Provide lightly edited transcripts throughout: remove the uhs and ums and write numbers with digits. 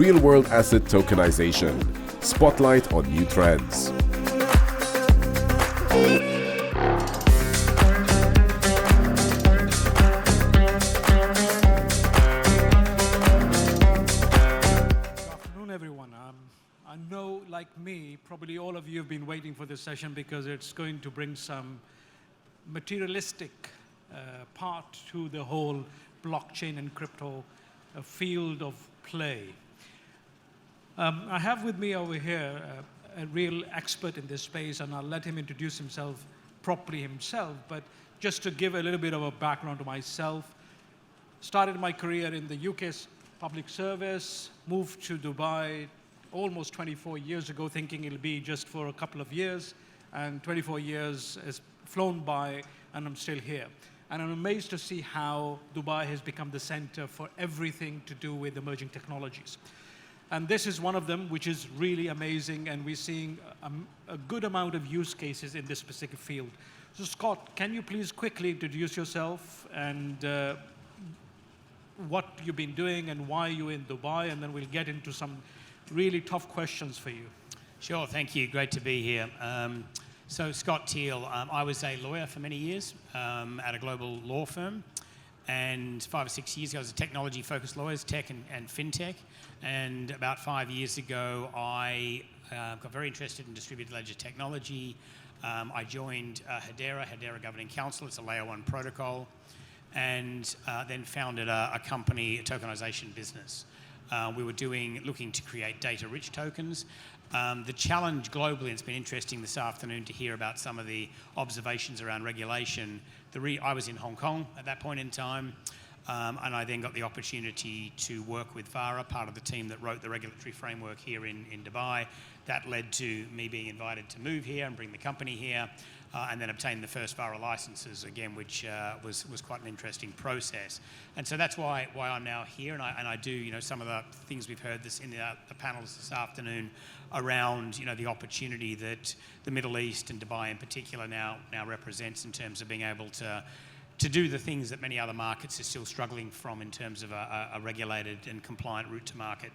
real-world asset tokenization. Spotlight on new trends. I know, like me, probably all of you have been waiting for this session because it's going to bring some materialistic part to the whole blockchain and crypto field of play. I have with me over here a real expert in this space, and I'll let him introduce himself properly himself. But just to give a little bit of a background to myself, started my career in the UK's public service, moved to Dubai almost 24 years ago, thinking it'll be just for a couple of years, and 24 years has flown by, and I'm still here. And I'm amazed to see how Dubai has become the center for everything to do with emerging technologies. And this is one of them, which is really amazing, and we're seeing a good amount of use cases in this specific field. So Scott, can you please quickly introduce yourself and what you've been doing and why you're in Dubai, and then we'll get into some really tough questions for you. Sure, thank you. Great to be here. So Scott Thiel, I was a lawyer for many years at a global law firm, and 5 or 6 years ago I was a technology-focused lawyer, tech and fintech, and about 5 years ago I got very interested in distributed ledger technology. I joined Hedera Governing Council. It's a layer 1 protocol, and then founded a company, a tokenization business. We were looking to create data-rich tokens. The challenge globally, and it's been interesting this afternoon to hear about some of the observations around regulation. I was in Hong Kong at that point in time, and I then got the opportunity to work with VARA, part of the team that wrote the regulatory framework here in Dubai. That led to me being invited to move here and bring the company here, and then obtain the first VARA licenses again, which was quite an interesting process. And so that's why I'm now here, and I do some of the things we've heard in the panels this afternoon around the opportunity that the Middle East and Dubai in particular now represents in terms of being able to do the things that many other markets are still struggling from in terms of a regulated and compliant route to market.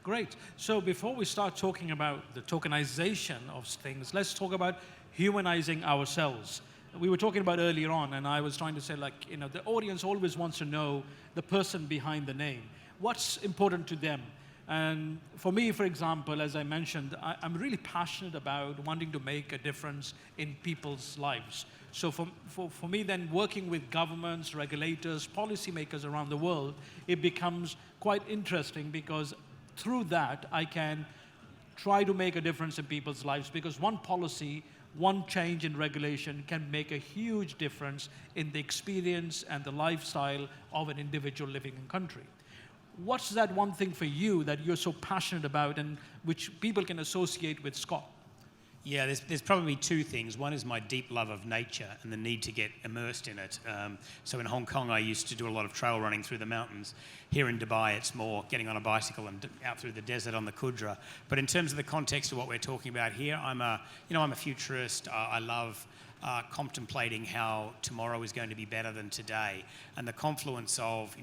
Great. So before we start talking about the tokenization of things, let's talk about humanizing ourselves. We were talking about earlier on, and I was trying to say, the audience always wants to know the person behind the name. What's important to them? And for me, for example, as I mentioned, I'm really passionate about wanting to make a difference in people's lives. So for me then, working with governments, regulators, policymakers around the world, it becomes quite interesting because through that, I can try to make a difference in people's lives, because one policy, one change in regulation can make a huge difference in the experience and the lifestyle of an individual living in country. What's that one thing for you that you're so passionate about and which people can associate with Scott? Yeah, there's probably two things. One is my deep love of nature and the need to get immersed in it. So in Hong Kong, I used to do a lot of trail running through the mountains. Here in Dubai, it's more getting on a bicycle and out through the desert on the Qudra. But in terms of the context of what we're talking about here, I'm a futurist. I love contemplating how tomorrow is going to be better than today, and the confluence of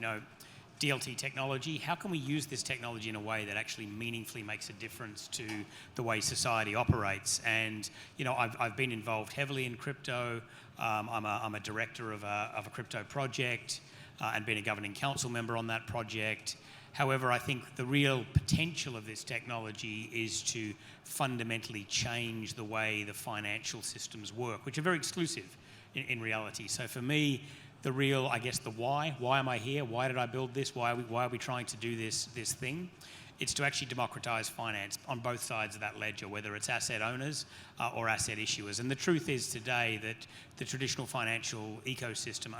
DLT technology. How can we use this technology in a way that actually meaningfully makes a difference to the way society operates? And I've been involved heavily in crypto. I'm a director of a crypto project and been a governing council member on that project. However, I think the real potential of this technology is to fundamentally change the way the financial systems work, which are very exclusive in reality. So for me, the real, the why am I here? Why did I build this? Why are we trying to do this thing? It's to actually democratize finance on both sides of that ledger, whether it's asset owners or asset issuers. And the truth is today that the traditional financial ecosystem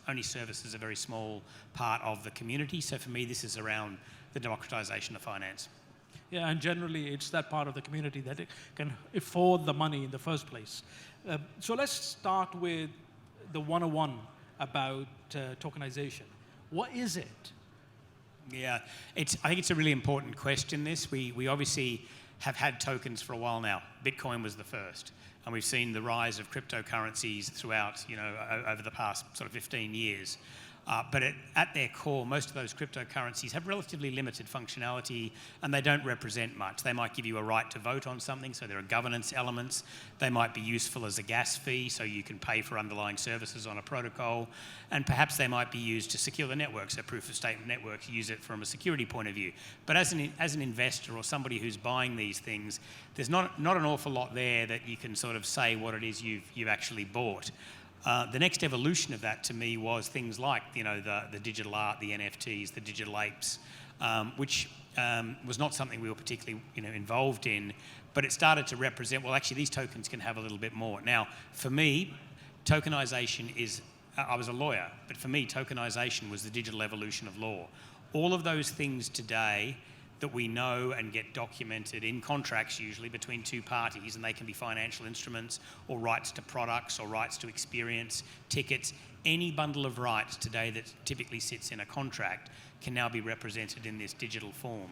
only services a very small part of the community. So for me, this is around the democratization of finance. Yeah, and generally it's that part of the community that it can afford the money in the first place. So let's start with the 101 about tokenization. What is it? Yeah, I think it's a really important question, this. We obviously have had tokens for a while now. Bitcoin was the first. And we've seen the rise of cryptocurrencies throughout, over the past sort of 15 years. But at their core, most of those cryptocurrencies have relatively limited functionality and they don't represent much. They might give you a right to vote on something, so there are governance elements. They might be useful as a gas fee, so you can pay for underlying services on a protocol. And perhaps they might be used to secure the network, so proof of statement networks use it from a security point of view. But as an investor or somebody who's buying these things, there's not an awful lot there that you can sort of say what it is you've actually bought. The next evolution of that to me was things like, the digital art, the NFTs, the digital apes, which was not something we were particularly, involved in, but it started to represent, well, actually these tokens can have a little bit more. Now, for me, tokenization is, I was a lawyer, but for me, tokenization was the digital evolution of law. All of those things today that we know and get documented in contracts usually between two parties, and they can be financial instruments or rights to products or rights to experience, tickets. Any bundle of rights today that typically sits in a contract can now be represented in this digital form.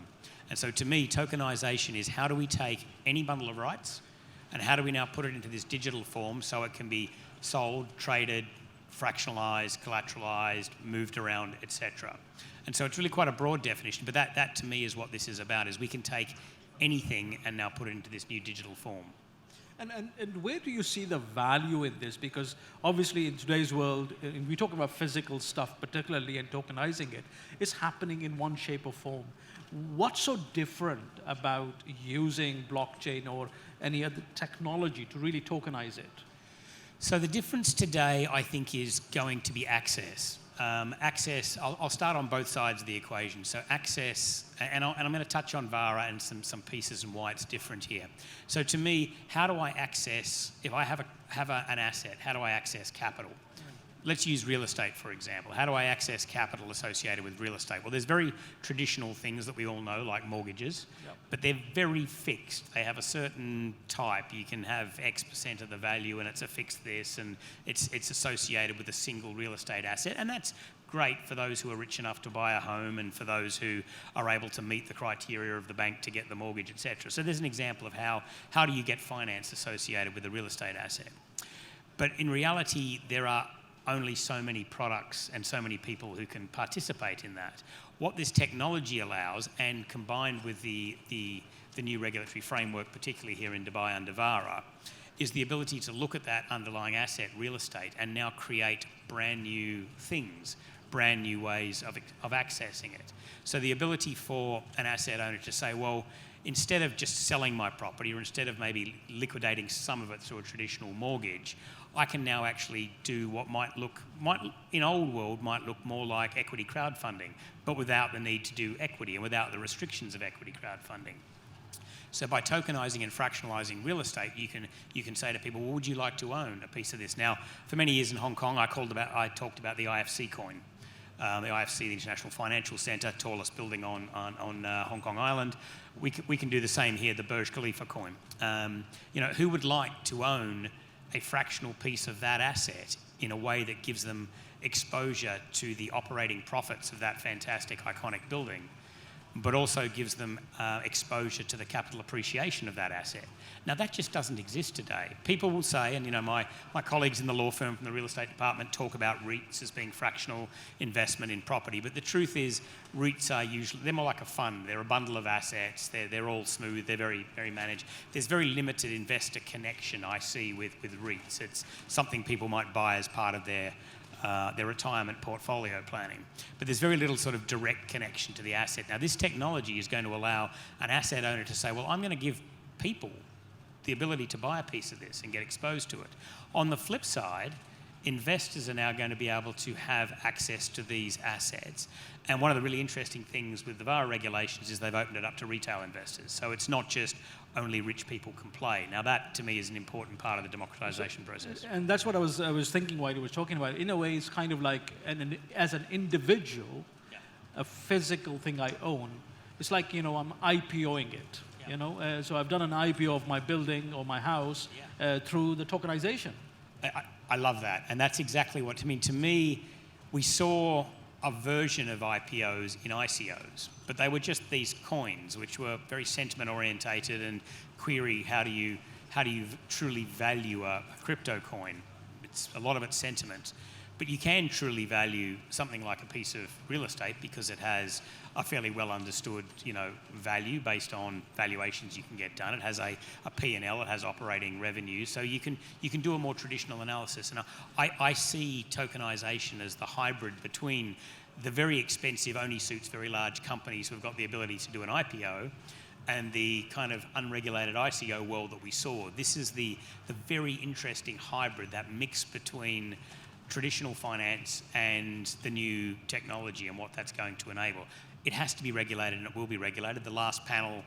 And so to me, tokenization is how do we take any bundle of rights and how do we now put it into this digital form so it can be sold, traded, fractionalized, collateralized, moved around, etc. And so it's really quite a broad definition, but that to me is what this is about, is we can take anything and now put it into this new digital form. And where do you see the value in this? Because obviously in today's world, we talk about physical stuff particularly and tokenizing it, it's happening in one shape or form. What's so different about using blockchain or any other technology to really tokenize it? So the difference today, I think, is going to be access. Access, I'll start on both sides of the equation. So access, and I'm going to touch on VARA and some pieces and why it's different here. So to me, how do I access, if I have an asset, how do I access capital? Let's use real estate, for example. How do I access capital associated with real estate? Well, there's very traditional things that we all know, like mortgages, but they're very fixed. They have a certain type. You can have X% of the value and it's a fixed this, and it's associated with a single real estate asset, and that's great for those who are rich enough to buy a home and for those who are able to meet the criteria of the bank to get the mortgage, etc. So there's an example of how do you get finance associated with a real estate asset. But in reality, there are only so many products and so many people who can participate in that. What this technology allows, and combined with the new regulatory framework, particularly here in Dubai under VARA, is the ability to look at that underlying asset, real estate, and now create brand new things, brand new ways of accessing it. So the ability for an asset owner to say, well, instead of just selling my property or instead of maybe liquidating some of it through a traditional mortgage, I can now actually do what might in old world might look more like equity crowdfunding, but without the need to do equity and without the restrictions of equity crowdfunding. So by tokenizing and fractionalizing real estate, you can say to people, well, would you like to own a piece of this? Now, for many years in Hong Kong, I talked about the IFC coin. The IFC, the International Financial Centre, tallest building on Hong Kong Island. We can do the same here, the Burj Khalifa coin. Who would like to own a fractional piece of that asset in a way that gives them exposure to the operating profits of that fantastic, iconic building, but also gives them exposure to the capital appreciation of that asset? Now, that just doesn't exist today. People will say, and my colleagues in the law firm from the real estate department talk about REITs as being fractional investment in property, but the truth is REITs are usually, they're more like a fund. They're a bundle of assets. They're all smooth. They're very, very managed. There's very limited investor connection I see with REITs. It's something people might buy as part of their retirement portfolio planning. But there's very little sort of direct connection to the asset. Now, this technology is going to allow an asset owner to say, well, I'm going to give people the ability to buy a piece of this and get exposed to it. On the flip side, investors are now going to be able to have access to these assets. And one of the really interesting things with the VARA regulations is they've opened it up to retail investors. So it's not just only rich people can play. Now that, to me, is an important part of the democratization process. And that's what I was thinking while you were talking about it. In a way, it's kind of like, as an individual, a physical thing I own. It's like, I'm IPOing it. So I've done an IPO of my building or my house through the tokenization. I love that, and that's exactly what, to me, we saw a version of IPOs in ICOs, but they were just these coins which were very sentiment orientated and query how do you truly value a crypto coin. A lot of it's sentiment. But you can truly value something like a piece of real estate because it has a fairly well understood, value based on valuations you can get done. It has a P&L, it has operating revenue, so you can do a more traditional analysis. And I see tokenization as the hybrid between the very expensive, only suits very large companies who've got the ability to do an IPO, and the kind of unregulated ICO world that we saw. This is the very interesting hybrid, that mix between traditional finance and the new technology and what that's going to enable. It has to be regulated, and it will be regulated. The last panel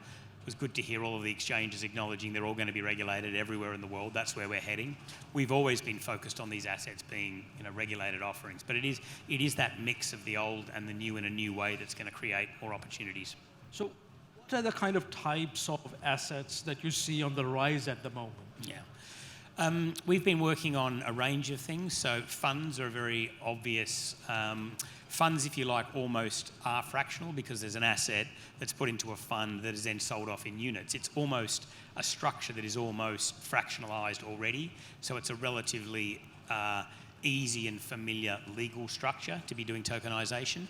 was good to hear all of the exchanges acknowledging they're all going to be regulated everywhere in the world. That's where we're heading. We've always been focused on these assets being, regulated offerings, but it is that mix of the old and the new in a new way that's going to create more opportunities. So what are the kind of types of assets that you see on the rise at the moment? Yeah. We've been working on a range of things. So funds are very obvious. Funds, if you like, almost are fractional because there's an asset that's put into a fund that is then sold off in units. It's almost a structure that is almost fractionalized already. So it's a relatively easy and familiar legal structure to be doing tokenization.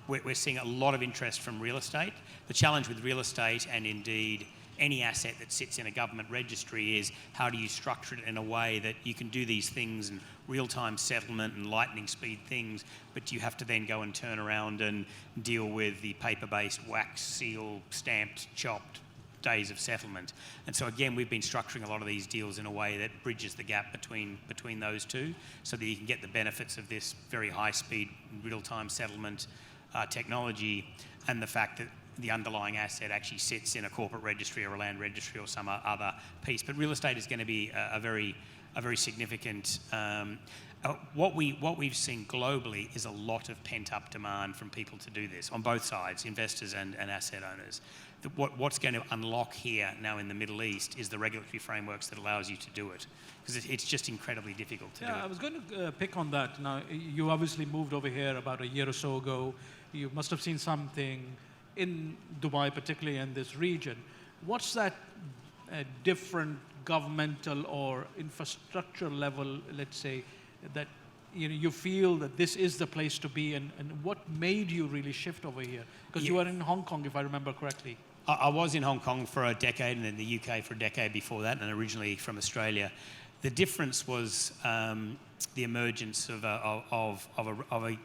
We're seeing a lot of interest from real estate. The challenge with real estate, and indeed any asset that sits in a government registry, is how do you structure it in a way that you can do these things and real-time settlement and lightning speed things, but you have to then go and turn around and deal with the paper-based wax, seal, stamped, chopped days of settlement. And so again, we've been structuring a lot of these deals in a way that bridges the gap between those two, so that you can get the benefits of this very high-speed real-time settlement technology, and the fact that the underlying asset actually sits in a corporate registry or a land registry or some other piece. But real estate is going to be a very significant. What we've seen globally is a lot of pent-up demand from people to do this on both sides, investors and asset owners. What's going to unlock here now in the Middle East is the regulatory frameworks that allows you to do it, because it's just incredibly difficult to do it. I was going to pick on that. Now, you obviously moved over here about a year or so ago. You must have seen something in Dubai, particularly in this region. What's that different governmental or infrastructure level, let's say, that you feel that this is the place to be, and what made you really shift over here? Because you were in Hong Kong, if I remember correctly. I was in Hong Kong for a decade, and in the UK for a decade before that, and originally from Australia. The difference was the emergence of a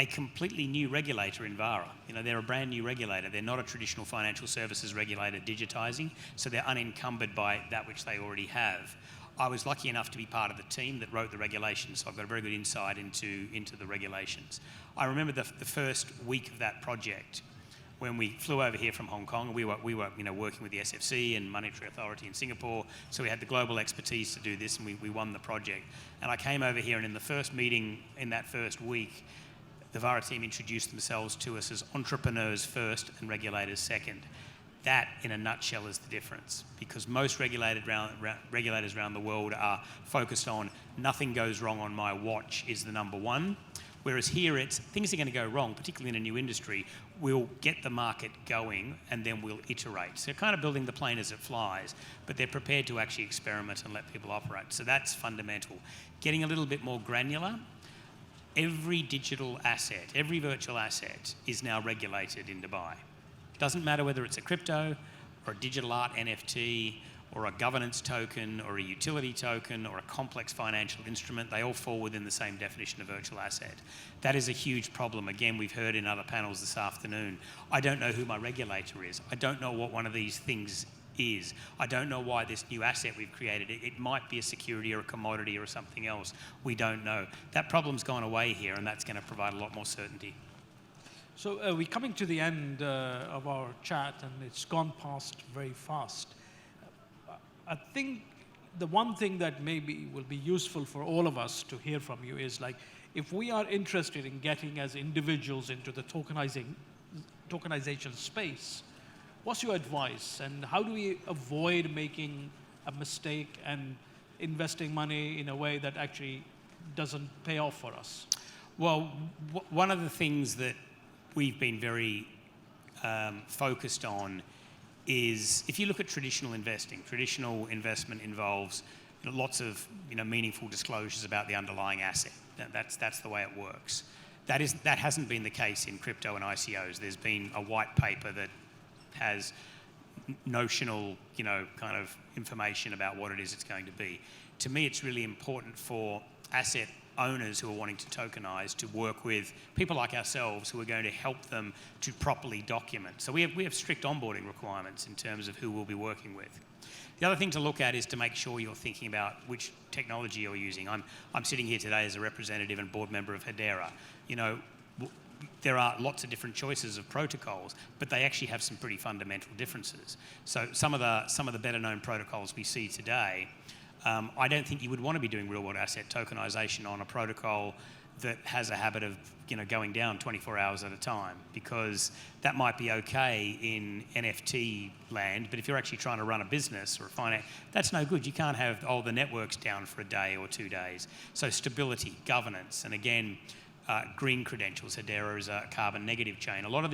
completely new regulator in VARA. They're a brand new regulator. They're not a traditional financial services regulator digitising, so they're unencumbered by that which they already have. I was lucky enough to be part of the team that wrote the regulations, so I've got a very good insight into the regulations. I remember the first week of that project when we flew over here from Hong Kong. We were working with the SFC and Monetary Authority in Singapore, so we had the global expertise to do this, and we won the project. And I came over here, and in the first meeting in that first week, the VARA team introduced themselves to us as entrepreneurs first and regulators second. That, in a nutshell, is the difference, because most regulators around the world are focused on nothing goes wrong on my watch is the number one, whereas here it's things are going to go wrong, particularly in a new industry. We'll get the market going and then we'll iterate. So kind of building the plane as it flies, but they're prepared to actually experiment and let people operate. So that's fundamental. Getting a little bit more granular. Every digital asset, every virtual asset is now regulated in Dubai. Doesn't matter whether it's a crypto or a digital art NFT or a governance token or a utility token or a complex financial instrument, they all fall within the same definition of virtual asset. That is a huge problem. Again, we've heard in other panels this afternoon, I don't know who my regulator is. I don't know what one of these things is. I don't know why this new asset we've created, it might be a security or a commodity or something else. We don't know. That problem's gone away here, and that's going to provide a lot more certainty. So we're coming to the end of our chat, and it's gone past very fast. I think the one thing that maybe will be useful for all of us to hear from you is, like, if we are interested in getting as individuals into the tokenization space, what's your advice, and how do we avoid making a mistake and investing money in a way that actually doesn't pay off for us? Well, one of the things that we've been very focused on is, if you look at traditional investment involves lots of meaningful disclosures about the underlying asset. That's the way it works. That hasn't been the case in crypto and ICOs. There's been a white paper that has notional, kind of information about what it is it's going to be. To me, it's really important for asset owners who are wanting to tokenize to work with people like ourselves who are going to help them to properly document. So we have strict onboarding requirements in terms of who we'll be working with. The other thing to look at is to make sure you're thinking about which technology you're using. I'm sitting here today as a representative and board member of Hedera. There are lots of different choices of protocols, but they actually have some pretty fundamental differences. So some of the better known protocols we see today, I don't think you would want to be doing real world asset tokenization on a protocol that has a habit of going down 24 hours at a time, because that might be okay in NFT land, but if you're actually trying to run a business or a finance, that's no good. You can't have the network's down for a day or 2 days. So stability, governance, and again, green credentials. Hedera is a carbon negative chain. A lot of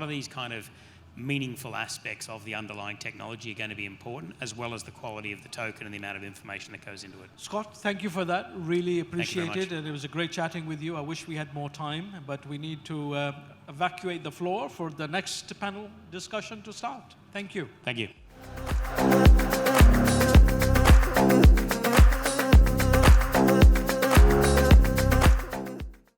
these kind of meaningful aspects of the underlying technology are going to be important, as well as the quality of the token and the amount of information that goes into it. Scott, thank you for that. Really appreciate it, much. and it was a great chatting with you. I wish we had more time, but we need to evacuate the floor for the next panel discussion to start. Thank you. Thank you.